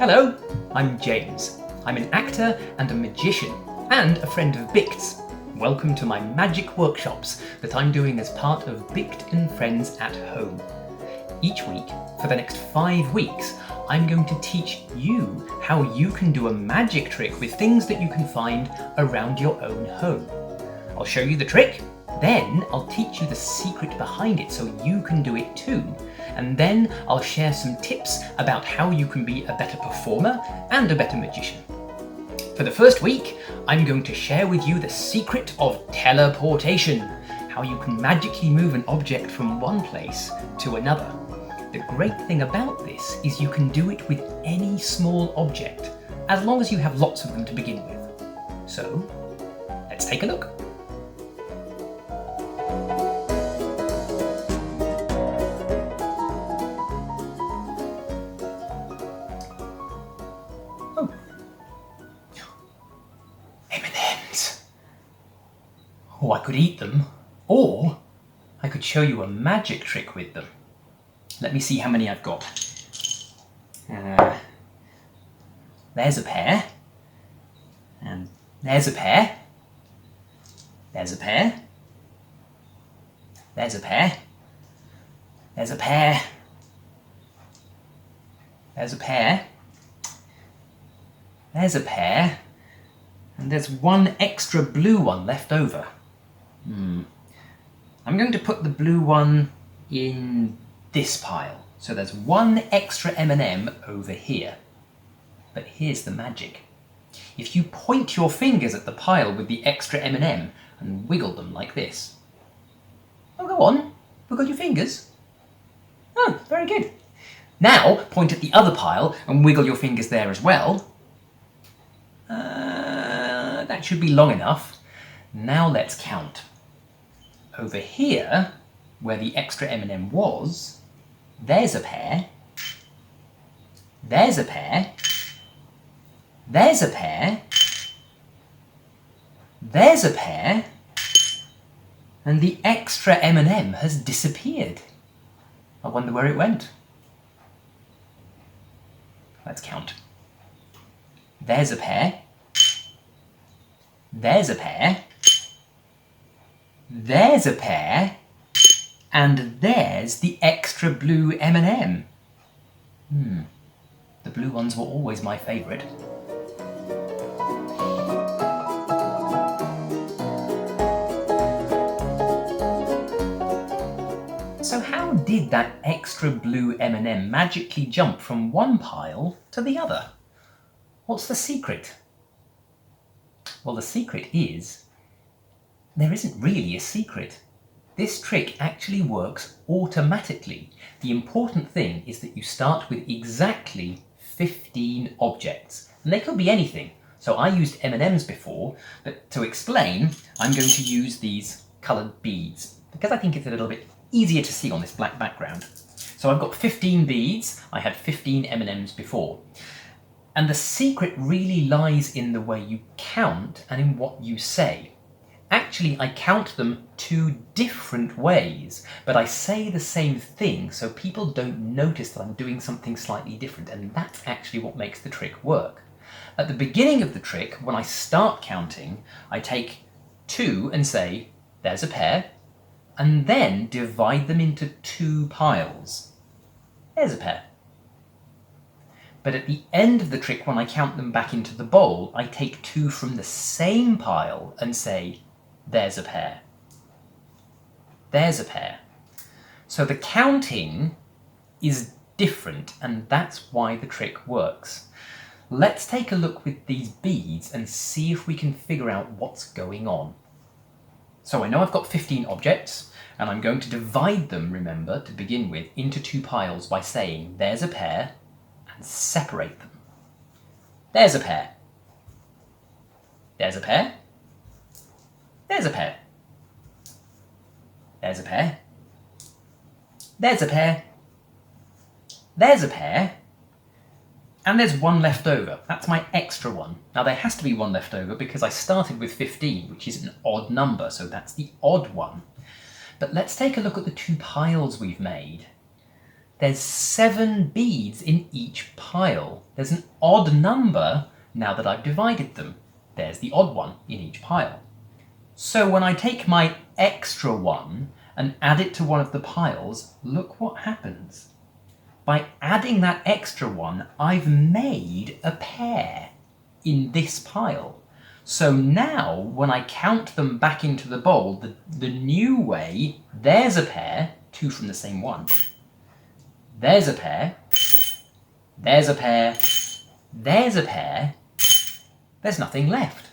Hello, I'm James. I'm an actor and a magician and a friend of Bict's. Welcome to my magic workshops that I'm doing as part of Bict and Friends at Home. Each week, for the next 5 weeks, I'm going to teach you how you can do a magic trick with things that you can find around your own home. I'll show you the trick, then I'll teach you the secret behind it so you can do it too. And then I'll share some tips about how you can be a better performer and a better magician. For the first week, I'm going to share with you the secret of teleportation, how you can magically move an object from one place to another. The great thing about this is you can do it with any small object, as long as you have lots of them to begin with. So, let's take a look. M&Ms. Oh, I could eat them, or I could show you a magic trick with them. Let me see how many I've got. There's a pair, and there's a pair, there's a pair, there's a pair, there's a pair, there's a pair, there's a pair, and there's one extra blue one left over. I'm going to put the blue one in this pile. So there's one extra M&M over here. But here's the magic. If you point your fingers at the pile with the extra M&M and wiggle them like this. Oh, go on. Wiggle your fingers. Oh, very good. Now point at the other pile and wiggle your fingers there as well. That should be long enough. Now let's count. Over here, where the extra M&M was, there's a pair, there's a pair, there's a pair, there's a pair, and the extra M&M has disappeared. I wonder where it went. Let's count. There's a pair, there's a pair, there's a pair, and there's the extra blue M&M. The blue ones were always my favourite. So how did that extra blue M&M magically jump from one pile to the other? What's the secret? Well, the secret is there isn't really a secret. This trick actually works automatically. The important thing is that you start with exactly 15 objects. And they could be anything. So I used M&Ms before, but to explain, I'm going to use these coloured beads because I think it's a little bit easier to see on this black background. So I've got 15 beads. I had 15 M&Ms before. And the secret really lies in the way you count and in what you say. Actually, I count them 2 different ways, but I say the same thing so people don't notice that I'm doing something slightly different, and that's actually what makes the trick work. At the beginning of the trick, when I start counting, I take 2 and say, there's a pair, and then divide them into 2 piles. There's a pair. But at the end of the trick, when I count them back into the bowl, I take 2 from the same pile and say, there's a pair. There's a pair. So the counting is different, and that's why the trick works. Let's take a look with these beads and see if we can figure out what's going on. So I know I've got 15 objects, and I'm going to divide them, remember, to begin with, into 2 piles by saying, there's a pair, and separate them. There's a pair. There's a pair. There's a pair. There's a pair. There's a pair. There's a pair. And there's one left over. That's my extra one. Now there has to be one left over because I started with 15, which is an odd number, so that's the odd one. But let's take a look at the 2 piles we've made. there's 7 beads in each pile. There's an odd number now that I've divided them. There's the odd one in each pile. So when I take my extra one and add it to one of the piles, look what happens. By adding that extra one, I've made a pair in this pile. So now, when I count them back into the bowl, the new way, there's a pair, 2 from the same one. There's a pair, there's a pair, there's a pair, there's nothing left.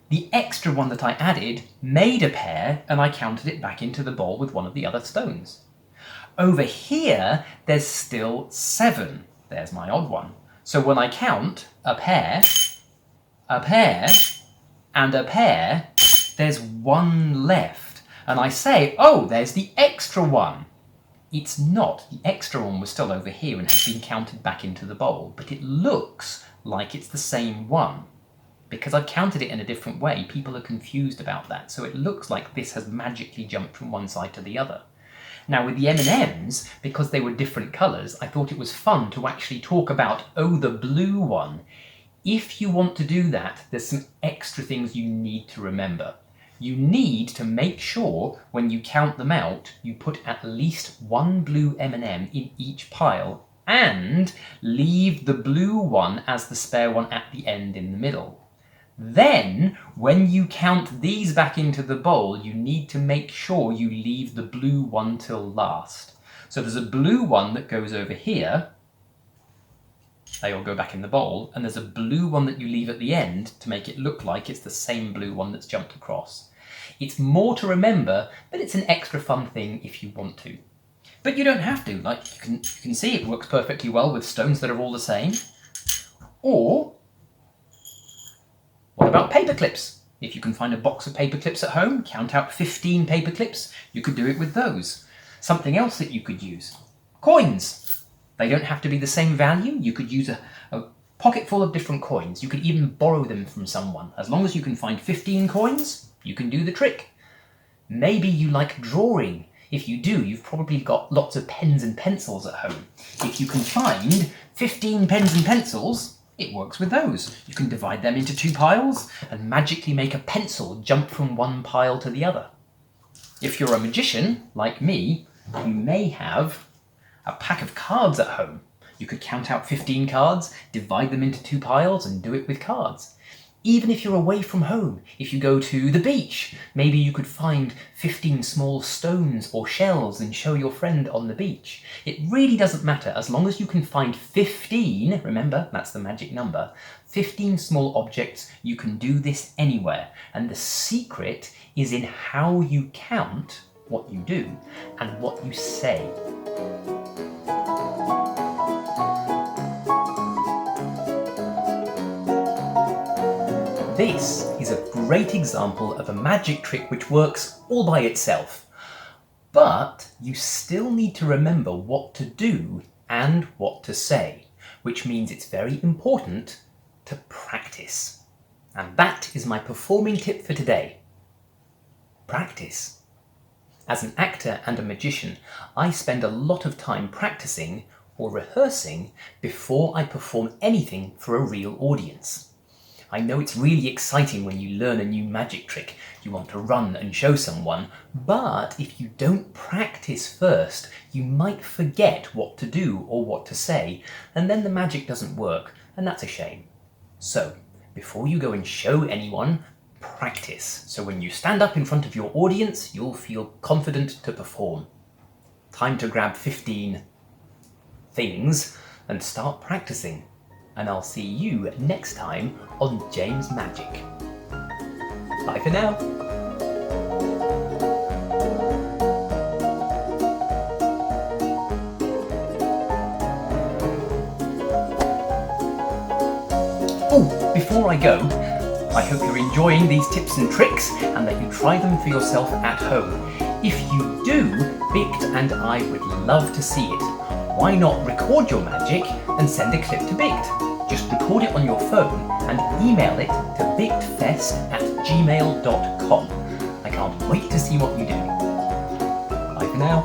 The extra one that I added made a pair, and I counted it back into the bowl with one of the other stones. Over here, there's still 7. There's my odd one. So when I count a pair, and a pair, there's 1 left. And I say, oh, there's the extra one. It's not. The extra one was still over here and has been counted back into the bowl, but it looks like it's the same one. Because I've counted it in a different way, people are confused about that. So it looks like this has magically jumped from one side to the other. Now with the M&Ms, because they were different colours, I thought it was fun to actually talk about, oh, the blue one. If you want to do that, there's some extra things you need to remember. You need to make sure when you count them out, you put at least 1 blue M&M in each pile and leave the blue one as the spare one at the end in the middle. Then, when you count these back into the bowl, you need to make sure you leave the blue one till last. So there's a blue one that goes over here. They all go back in the bowl, and there's a blue one that you leave at the end to make it look like it's the same blue one that's jumped across. It's more to remember, but it's an extra fun thing if you want to. But you don't have to. Like you can see it works perfectly well with stones that are all the same. Or what about paper clips? If you can find a box of paper clips at home, count out 15 paper clips, you could do it with those. Something else that you could use. Coins. They don't have to be the same value. You could use a pocket full of different coins. You could even borrow them from someone. As long as you can find 15 coins, you can do the trick. Maybe you like drawing. If you do, you've probably got lots of pens and pencils at home. If you can find 15 pens and pencils, it works with those. You can divide them into 2 piles and magically make a pencil jump from one pile to the other. If you're a magician, like me, you may have a pack of cards at home. You could count out 15 cards, divide them into 2 piles and do it with cards. Even if you're away from home, if you go to the beach, maybe you could find 15 small stones or shells and show your friend on the beach. It really doesn't matter as long as you can find 15, remember that's the magic number, 15 small objects. You can do this anywhere, and the secret is in how you count what you do and what you say. This is a great example of a magic trick which works all by itself. But you still need to remember what to do and what to say, which means it's very important to practice. And that is my performing tip for today. Practice. As an actor and a magician, I spend a lot of time practicing or rehearsing before I perform anything for a real audience. I know it's really exciting when you learn a new magic trick. You want to run and show someone, but if you don't practice first, you might forget what to do or what to say, and then the magic doesn't work, and that's a shame. So, before you go and show anyone, practice. So when you stand up in front of your audience, you'll feel confident to perform. Time to grab 15 things and start practicing. And I'll see you next time on James Magic. Bye for now. Oh, before I go, I hope you're enjoying these tips and tricks and that you try them for yourself at home. If you do, Bict and I would love to see it. Why not record your magic and send a clip to Bict? Just record it on your phone and email it to bictfest@gmail.com. I can't wait to see what you do. Bye for now.